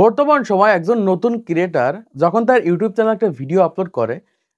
বর্তমান সময়ে একজন নতুন ক্রিয়েটর যখন তার ইউটিউব চ্যানেলে একটা ভিডিও আপলোড করে,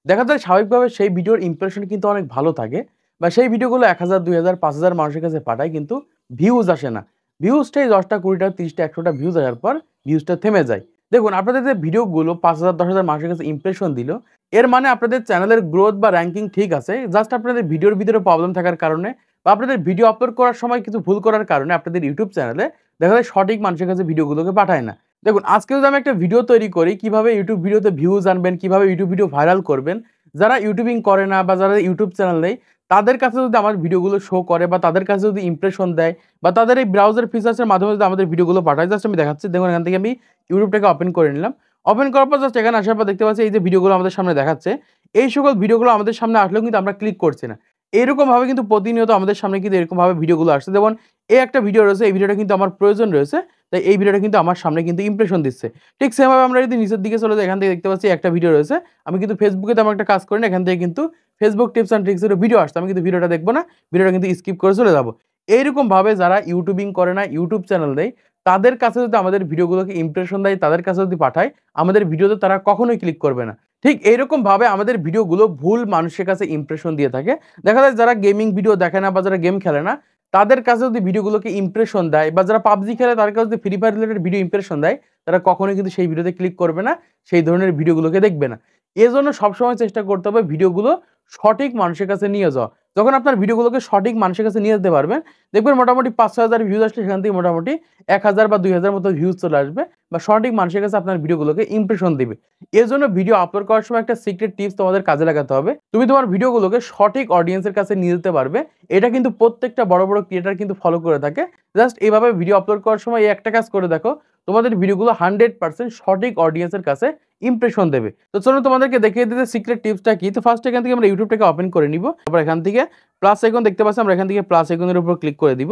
দেখা যায় স্বাভাবিকভাবে সেই ভিডিওর ইমপ্রেশন কিন্তু অনেক ভালো থাকে বা সেই ভিডিওগুলো ১,০০০, ২,০০০, ৫,০০০ মানুষের কাছে পাঠায় কিন্তু ভিউজ আসে না। ভিউজটাই ১০টা, ২০টা, ৩০টা, ১০০টা ভিউজ আসার পর ভিউজটা থেমে যায়। দেখুন আপনাদের যে ভিডিওগুলো ৫,০০০, ১০,০০০ মানুষের কাছে ইমপ্রেশন দিল, এর মানে আপনাদের চ্যানেলের গ্রোথ বা র‍্যাঙ্কিং ঠিক আছে। জাস্ট আপনাদের ভিডিওর ভিতরে প্রবলেম থাকার কারণে বা আপনাদের ভিডিও আপলোড করার সময় কিছু ভুল করার কারণে আপনাদের ইউটিউব চ্যানেলে দেখা যায় সঠিক মানুষের কাছে ভিডিওগুলোকে পাঠায় না। দেখুন আজকে যদি আমি একটা ভিডিও তৈরি করি কিভাবে ইউটিউব ভিডিওতে ভিউজ আনবেন, কিভাবে ইউটিউব ভিডিও ভাইরাল করবেন। যারা ইউটিউবিং করে না বা যারা ইউটিউব চ্যানেল নেই, তাদের কাছে যদি আমার ভিডিওগুলো শো করে বা তাদের কাছে যদি ইমপ্রেশন দেয় বা তাদের এই ব্রাউজার ফিচার্সের মাধ্যমে যদি আমাদের ভিডিওগুলো পাঠায়, জাস্ট আমি দেখাচ্ছি। দেখুন এখান থেকে আমি ইউটিউবটাকে ওপেন করে নিলাম। ওপেন করার পর জাস্ট এখানে আসার পর দেখতে পাচ্ছি এই যে ভিডিওগুলো আমাদের সামনে দেখাচ্ছে। এই সকল ভিডিওগুলো আমাদের সামনে আসলেও কিন্তু আমরা ক্লিক করছি না। এরকমভাবে কিন্তু প্রতিনিয়ত আমাদের সামনে কিন্তু এরকমভাবে ভিডিওগুলো আসছে। যেমন এই একটা ভিডিও রয়েছে, এই ভিডিওটা কিন্তু আমার প্রয়োজন রয়েছে। তাই এই ভিডিওটা কিন্তু আমার সামনে কিন্তু ইমপ্রেশন দিচ্ছে। ঠিক সেমভাবে আমরা যদি নিচের দিকে চলে যাই, এখান থেকে দেখতে পাচ্ছি একটা ভিডিও রয়েছে। আমি কিন্তু ফেসবুকে তেমন একটা কাজ করি না। এখান থেকে কিন্তু ফেসবুক টিপস অ্যান্ড ট্রিক্স এর ভিডিও আসছে। আমি কিন্তু ভিডিওটা দেখব না। ভিডিওটা কিন্তু স্কিপ করে চলে যাব। এইরকমভাবে যারা ইউটিউবিং করে না, ইউটিউব চ্যানেল নেই, তাদের কাছে যদি আমাদের ভিডিওগুলোকে ইমপ্রেশন দেয়, তাদের কাছে যদি পাঠায়, আমাদের ভিডিওতে তারা কখনোই ক্লিক করবে না। ঠিক এইরকমভাবে আমাদের ভিডিওগুলো ভুল মানুষের কাছে ইমপ্রেশন দিয়ে থাকে। দেখা যায় যারা গেমিং ভিডিও দেখে না বা যারা গেম খেলে না, তাদের কাছে যদি ভিডিওগুলোকে ইমপ্রেশন দেয় বা যারা পাবজি খেলে তাদের কাছে যদি free fire related video impression দেয়, তারা কখনোই কিন্তু সেই ভিডিওতে ক্লিক করবে না, সেই ধরনের ভিডিওগুলোকে দেখবে না। এজন্য সবসময় চেষ্টা করতে হবে ভিডিওগুলো সঠিক মানুষের কাছে নিয়ে যাওয়া। যখন আপনার ভিডিওগুলোকে সঠিক মানুষের কাছে নিয়ে যেতে পারবেন, দেখবেন মোটামুটি ৫-৬ হাজার ভিউজ আসলে সেখান থেকে মোটামুটি ১,০০০ বা ২,০০০ মতো ভিউজ চলে আসবে বা সঠিক মানুষের কাছে আপনার ভিডিওগুলোকে ইমপ্রেশন দিবে। এজন্য ভিডিও আপলোড করার সময় একটা সিক্রেট টিপস তোমাদের কাজে লাগাতে হবে। তুমি তোমার ভিডিওগুলোকে সঠিক অডিয়েন্সের কাছে নিয়ে যেতে পারবে। এটা কিন্তু প্রত্যেকটা বড়, বড় ক্রিয়েটর কিন্তু ফলো করে থাকে। জাস্ট এভাবে ভিডিও আপলোড করার সময় এই একটা কাজ করে দেখো, তোমাদের ভিডিওগুলো 100% সঠিক অডিয়েন্সের কাছে ইমপ্রেশন দেবে। তো চলুন তোমাদেরকে দেখিয়ে দিতে সিক্রেট টিপসটা কি। তো ফার্স্ট এখান থেকে আমরা ইউটিউবটাকে ওপেন করে নিব। তারপর এখান থেকে প্লাস আইকন দেখতে পাচ্ছি, আমরা এখান থেকে প্লাস আইকনের উপর ক্লিক করে দিব।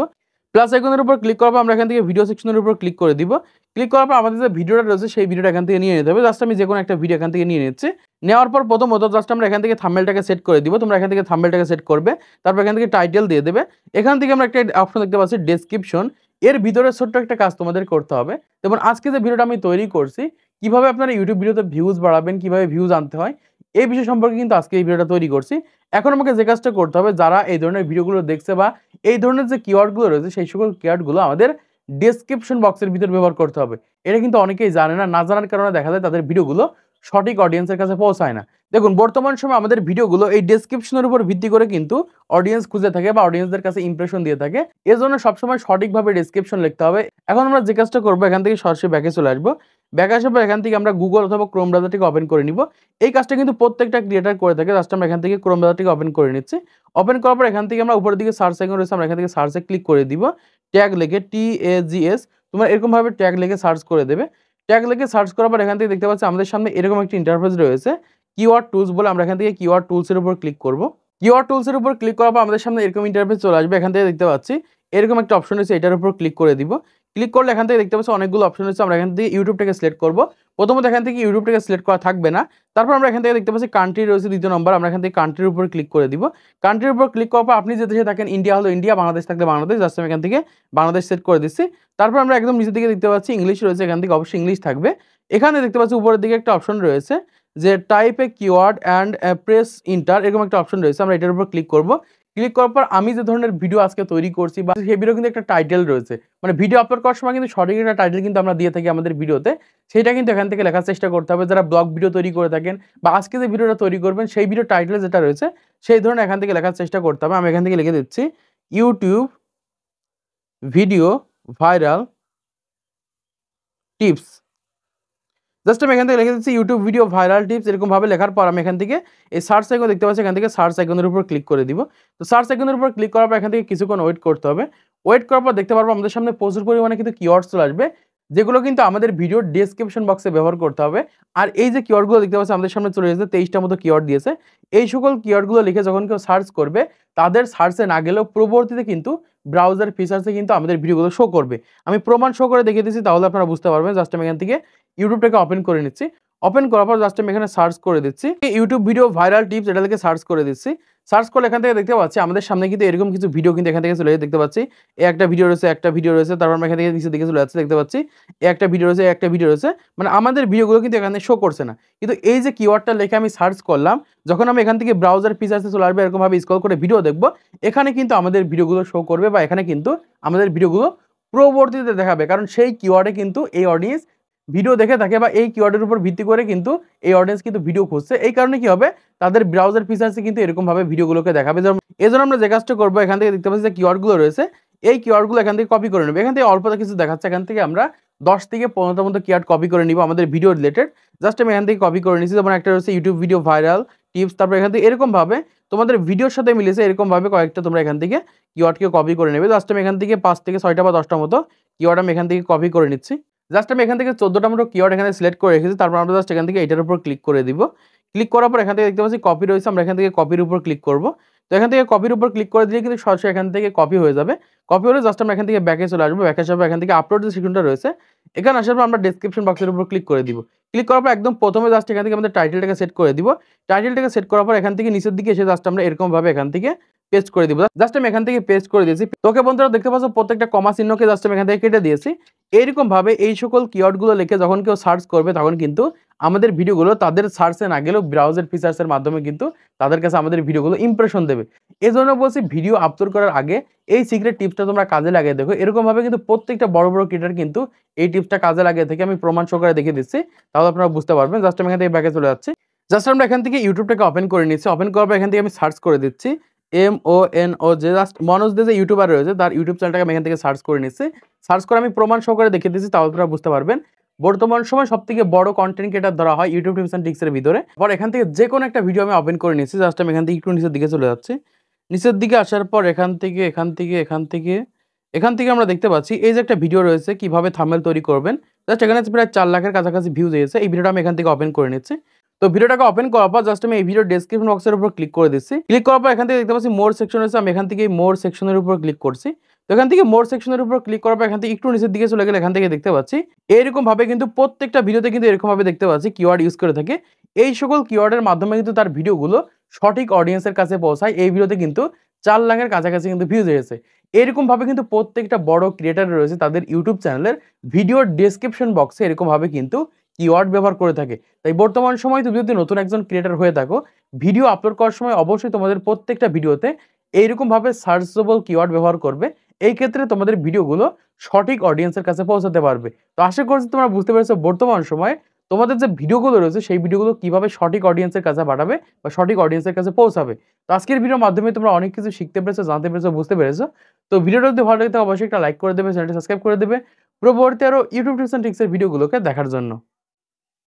প্লাস আইকনের উপর ক্লিক করার পর আমরা এখান থেকে ভিডিও সেকশনের উপর ক্লিক করে দিব। ক্লিক করার পর আমাদের যে ভিডিওটা রয়েছে সেই ভিডিওটা এখান থেকে নিয়ে নিতে হবে। জাস্ট আমি যেকোনো একটা ভিডিও এখান থেকে নিয়ে নিচ্ছি। নেওয়ার পর প্রথমত জাস্ট আমরা এখান থেকে থাম্বনেলটাকে সেট করে দিব। তোমরা এখান থেকে থাম্বনেলটাকে সেট করবে। তারপর এখান থেকে টাইটেল দিয়ে দেবে। এখান থেকে আমরা একটা অপশন দেখতে পাচ্ছি ডেসক্রিপশন। এর ভিতরে ছোট্ট একটা কাজ তোমাদের করতে হবে। যেমন আজকে যে ভিডিওটা আমি তৈরি করছি, কিভাবে আপনারা ইউটিউব ভিডিওতে ভিউজ বাড়াবেন, কিভাবে ভিউজ আনতে হয়, এই বিষয় সম্পর্কে কিন্তু আজকে এই ভিডিওটা তৈরি করছি। এখন আমাকে যে কাজটা করতে হবে, যারা এই ধরনের ভিডিওগুলো দেখছে বা এই ধরনের যে কিওয়ার্ডগুলো রয়েছে সেই সকল কিওয়ার্ডগুলো আমাদের ডেসক্রিপশন বক্সের ভিতরে ব্যবহার করতে হবে। এটা কিন্তু অনেকেই জানে না। না জানার কারণে দেখা যায় তাদের ভিডিওগুলো সঠিক অডিয়েন্সের কাছে পৌঁছায় না। দেখুন বর্তমান সময়ে আমাদের ভিডিওগুলো এই ডেসক্রিপশনের উপর ভিত্তি করে কিন্তু অডিয়েন্স খুঁজে থাকে বা অডিয়েন্সদের কাছে ইমপ্রেশন দিয়ে থাকে। এজন্য সবসময় সঠিকভাবে ডেসক্রিপশন লিখতে হবে। এখন আমরা যে কাজটা করবো, এখান থেকে সরাসরি ব্যাকে চলে আসবো। ব্যাকে আসার পর এখান থেকে আমরা গুগল অথবা ক্রোম ব্রাউজারটিকে ওপেন করে নিব। এই কাজটা কিন্তু প্রত্যেকটা ক্রিয়েটর করে থাকে। জাস্ট আমরা এখান থেকে ক্রোম ব্রাউজারটিকে ওপেন করে নিচ্ছি। ওপেন করার পর এখান থেকে আমরা উপরের দিকে সার্চ আইকন রয়েছে, আমরা এখান থেকে সার্চে ক্লিক করে দিব। ট্যাগ লিখে TAGS তোমরা এরকমভাবে ট্যাগ লিখে সার্চ করে দেবে। ট্যাগ লিখে সার্চ করার পর এখান থেকে দেখতে পাচ্ছি আমাদের সামনে এরকম একটি ইন্টারফেস রয়েছে, কিওয়ার্ড টুলস বলে। আমরা এখান থেকে কিওয়ার্ড টুলস এর উপর ক্লিক করব। কিওয়ার্ড টুলস এর উপর ক্লিক করার পর আমাদের সামনে এরকম ইন্টারফেস চলে আসবে। এখান থেকে দেখতে পাচ্ছি এরকম একটা অপশন রয়েছে, এটার উপর ক্লিক করে দিব। ক্লিক করলে এখান থেকে দেখতে পাচ্ছি অনেকগুলো অপশন রয়েছে। আমরা এখান থেকে ইউটিউবটাকে সিলেক্ট করব। প্রথমত এখান থেকে ইউটিউবটাকে সিলেক্ট করা থাকবে না। তারপর আমরা এখান থেকে দেখতে পাচ্ছি কান্ট্রি রয়েছে দ্বিতীয় নম্বর। আমরা এখান থেকে কান্ট্রির উপর ক্লিক করে দিব। কান্ট্রির উপর ক্লিক করার পর আপনি যে দেশে থাকেন, ইন্ডিয়া হলো ইন্ডিয়া, বাংলাদেশ থাকলে বাংলাদেশ, জাস্ট আমি এখান থেকে বাংলাদেশ সেট করে দিচ্ছি। তারপর আমরা একদম নিচের দিকে দেখতে পাচ্ছি ইংলিশ রয়েছে, এখান থেকে অবশ্যই ইংলিশ থাকবে। এখানে দেখতে পাচ্ছি উপরের দিকে একটা অপশন রয়েছে যে type A keyword and press inter, এরকম একটা অপশন রয়েছে। আমরা এটার উপর ক্লিক করব। ক্লিক করার পর আমি যে ধরনের ভিডিও আজকে তৈরি করছি বা সেই ভিডিও কিন্তু একটা টাইটেল রয়েছে, মানে ভিডিও আপলোড করার সময় কিন্তু সঠিক একটা টাইটেল কিন্তু আমরা দিয়ে থাকি আমাদের ভিডিওতে। সেটা কিন্তু এখান থেকে লেখার চেষ্টা করতে হবে। যারা ব্লগ ভিডিও তৈরি করে থাকেন বা আজকে যে ভিডিওটা তৈরি করবেন সেই ভিডিও টাইটেল যেটা রয়েছে সেই ধরনের এখান থেকে লেখার চেষ্টা করতে হবে। আমি এখান থেকে লিখে দিচ্ছি YouTube video viral tips. Just আমি এখান থেকে লিখে দিচ্ছি ইউটিউব ভিডিও ভাইরাল টিপস। এরকমভাবে লেখার পর আমি এখান থেকে এই সার্চ আইকন দেখতে পাচ্ছি, এখান থেকে সার্চ আইকনের উপর ক্লিক করে দিব। তো সার্চ আইকনের উপর ক্লিক করার পর এখান থেকে কিছুক্ষণ ওয়েট করতে হবে। ওয়েট করার পর দেখতে পারবো আমাদের সামনে প্রচুর পরিমাণে কিন্তু কিওয়ার্ডস চলে আসবে, যেগুলো কিন্তু আমাদের ভিডিওর ডেসক্রিপশন বক্সে ব্যবহার করতে হবে। আর এই যে কিওয়ার্ডগুলো দেখতে পাচ্ছি আমাদের সামনে চলে এসেছে, 23টার মতো কিওয়ার্ড দিয়েছে। এই সকল কিওয়ার্ডগুলো লিখে যখন কেউ সার্চ করবে, তাদের সার্চে না গেলেও পরবর্তীতে কিন্তু ব্রাউজার ফিচার্সে কিন্তু আমাদের ভিডিওগুলো শো করবে। আমি প্রমাণ শো করে দেখিয়ে দিচ্ছি, তাহলে আপনারা বুঝতে পারবেন। জাস্ট আমি এখান থেকে ইউটিউবটাকে ওপেন করে নিচ্ছি। ওপেন করার পর জাস্ট আমি এখানে সার্চ করে দিচ্ছি ইউটিউব ভিডিও ভাইরাল টিপস, এটা থেকে সার্চ করে দিচ্ছি। সার্চ করলে এখান থেকে দেখতে পাচ্ছি আমাদের সামনে কিন্তু এরকম কিছু ভিডিও কিন্তু এখান থেকে চলে দেখতে পাচ্ছি। একটা ভিডিও রয়েছে, একটা ভিডিও রয়েছে, তারপর আমরা এখান থেকে নিচের দিকে চলে যাচ্ছি, দেখতে পাচ্ছি একটা ভিডিও রয়েছে, একটা ভিডিও রয়েছে, মানে আমাদের ভিডিওগুলো কিন্তু এখানে শো করছে না। কিন্তু এই যে কিওয়ার্ডটা লিখে আমি সার্চ করলাম, যখন আমি এখান থেকে ব্রাউজার ফিচার্সে চলে আসবে, এরকমভাবে স্ক্রল করে ভিডিও দেখবো, এখানে কিন্তু আমাদের ভিডিওগুলো শো করবে বা এখানে কিন্তু আমাদের ভিডিওগুলো পরবর্তীতে দেখাবে, কারণ সেই কিওয়ার্ডে কিন্তু এই অডিয়েন্স ভিডিও দেখে থাকে বা এই কিওয়ার্ডের উপর ভিত্তি করে কিন্তু এই অডিয়েন্স কিন্তু ভিডিও খুঁজছে। এই কারণে কি হবে, তাদের ব্রাউজার ফিচার্সে কিন্তু এরকমভাবে ভিডিওগুলোকে দেখাবে। যেমন এই জন্য আমরা যে কাজটা করবো, এখান থেকে দেখতে পাচ্ছি যে কিওয়ার্ডগুলো রয়েছে, এই কিওয়ার্ডগুলো এখান থেকে কপি করে নেবে। এখান থেকে অল্পটা কিছু দেখাচ্ছে, এখান থেকে আমরা 10 থেকে 15টার মতো কিওয়ার্ড কপি করে নিব আমাদের ভিডিও রিলেটেড। জাস্ট আমি এখান থেকে কপি করে নিচ্ছি। যেমন একটা রয়েছে ইউটিউব ভিডিও ভাইরাল টিপস, তারপর এখান থেকে এরকমভাবে তোমাদের ভিডিওর সাথে মিলেছে, এরকমভাবে কয়েকটা তোমরা এখান থেকে কিওয়ার্ডকে কপি করে নেবে। জাস্ট আমি এখান থেকে 5 থেকে 6টা বা 10টার মতো কিওয়ার্ড আমি এখান থেকে কপি করে নিচ্ছি। জাস্ট আমি এখান থেকে 14টা মতো কিওয়ার্ড এখানে সিলেক্ট করে রেখেছি। তারপর আমরা জাস্ট এখান থেকে এটার উপর ক্লিক করে দিব। ক্লিক করার পর এখান থেকে দেখতে পাচ্ছি কপি রয়েছে, আমরা এখান থেকে কপির উপর ক্লিক করব। তো এখান থেকে কপির উপর ক্লিক করে দিলে কিন্তু সরাসরি এখান থেকে কপি হয়ে যাবে। কপি হলে জাস্ট আমরা এখান থেকে ব্যাকে চলে আসবো। ব্যাকে আসার পর এখান থেকে আপলোড যে সেকশনটা রয়েছে, এখানে আসার পর আমরা ডেসক্রিপশন বক্সের উপর ক্লিক করে দিব। ক্লিক করার পর একদম প্রথমে জাস্ট এখান থেকে আমাদের টাইটেলটাকে সেট করে দিব। টাইটেলটাকে সেট করার পর এখান থেকে নিচের দিকে এসে জাস্ট আমরা এরকমভাবে এখান থেকে পেস্ট করে দিব। জাস্ট আমি এখান থেকে পেস্ট করে দিয়েছি। তোকে বন্ধুরা দেখতে পাচ্ছ প্রত্যেকটা কমা চিহ্নকে জাস্ট আমি এখান থেকে কেটে দিয়েছি। এইরকম ভাবে এই সকল কিওয়ার্ডগুলো লিখে যখন কেউ সার্চ করবে, তখন কিন্তু আমাদের ভিডিওগুলো তাদের সার্চে না গেলেও ব্রাউজার ফিচার্সের মাধ্যমে কিন্তু তাদের কাছে আমাদের ভিডিওগুলো ইমপ্রেশন দেবে। এজন্য বলছি ভিডিও আপলোড করার আগে এই সিক্রেট টিপসটা তোমরা কাজে লাগিয়ে দেখো। এরকম ভাবে কিন্তু প্রত্যেকটা বড় বড় ক্রিয়েটর কিন্তু এই টিপসটা কাজে লাগিয়ে থেকে আমি প্রমাণ সহকারে দেখিয়ে দিচ্ছি, তাহলে আপনারা বুঝতে পারবেন। জাস্ট আমি এখান থেকে ব্যাকে চলে যাচ্ছি। জাস্ট আমরা এখান থেকে ইউটিউবটাকে ওপেন করে নিচ্ছি। ওপেন করার পর এখান থেকে আমি সার্চ করে দিচ্ছি MONOJ, জাস্ট মনোজ দে যে ইউটিউবার রয়েছে তার ইউটিউব চ্যানেলটাকে আমি এখান থেকে সার্চ করে নিচ্ছি। সার্চ করে আমি প্রমাণ সহকারে দেখিয়ে দিচ্ছি, তাহলে আপনারা বুঝতে পারবেন। বর্তমান সময় সবথেকে বড় কন্টেন্ট ক্রিয়েটর ধরা হয় ইউটিউব টিপস এন্ড ট্রিক্সের ভিতরে। পর এখান থেকে যে কোনো একটা ভিডিও আমি ওপেন করে নিচ্ছি। জাস্ট আমি এখান থেকে একটু নিচের দিকে চলে যাচ্ছি। নিচের দিকে আসার পর এখান থেকে আমরা দেখতে পাচ্ছি এই যে একটা ভিডিও রয়েছে কিভাবে থাম্বনেল তৈরি করবেন। জাস্ট এখানে প্রায় 4 লাখের কাছাকাছি ভিউজ এসেছে। এই ভিডিওটা আমি এখান থেকে ওপেন করে নিচ্ছি। তো ভিডিওটাকে ওপেন করার পর জাস্ট আমি এই ভিডিও ডেসক্রিপশন বক্সের উপর ক্লিক করে দিচ্ছি। ক্লিক করার পর এখান থেকে দেখতে পাচ্ছি মোর সেকশন রয়েছে, আমি এখান থেকে মোর সেকশনের উপর ক্লিক করছি। তো এখান থেকে মোর সেকশনের উপর ক্লিক করার পর এখান থেকে একটু নিচের দিকে চলে গেলে এখান থেকে দেখতে পাচ্ছি এরকম ভাবে কিন্তু প্রত্যেকটা ভিডিওতে কিন্তু এরকম ভাবে দেখতে পাচ্ছি কিওয়ার্ড ইউজ করে থাকে। এই সকল কিওয়ার্ডের মাধ্যমে কিন্তু তার ভিডিওগুলো সঠিক অডিয়েন্সের কাছে পৌঁছায়। এই ভিডিওতে কিন্তু 4 লাখের কাছাকাছি কিন্তু ভিউজ এসেছে। এরকম ভাবে কিন্তু প্রত্যেকটা বড় ক্রিয়েটর রয়েছে তাদের ইউটিউব চ্যানেলের ভিডিওর ডেসক্রিপশন বক্সে এরকম ভাবে কিন্তু কিওয়ার্ড ব্যবহার করে থাকে। তাই বর্তমান সময় তুমি যদি নতুন একজন ক্রিয়েটর হয়ে থাকো, ভিডিও আপলোড করার সময় অবশ্যই তোমাদের প্রত্যেকটা ভিডিওতে এইরকম ভাবে সার্চেবল কিওয়ার্ড ব্যবহার করবে। এই ক্ষেত্রে তোমাদের ভিডিওগুলো সঠিক অডিয়েন্সের কাছে পৌঁছাতে পারবে। তো আশা করছি তোমরা বুঝতে পেরেছো বর্তমান সময়ে তোমাদের যে ভিডিওগুলো রয়েছে সেই ভিডিওগুলো কিভাবে সঠিক অডিয়েন্সের কাছে পাঠাবে বা সঠিক অডিয়েন্সের কাছে পৌঁছাবে। তো আজকের ভিডিওর মাধ্যমে তোমরা অনেক কিছু শিখতে পেরেছো, জানতে পেরেছো, বুঝতে পেরেছো। তো ভিডিওটা যদি ভালো লাগে অবশ্যই একটা লাইক করে দেবে, চ্যানেলটি সাবস্ক্রাইব করে দেবে পরবর্তী আরো ইউটিউব টিপস এন্ড ট্রিক্সের ভিডিওগুলোকে দেখার জন্য।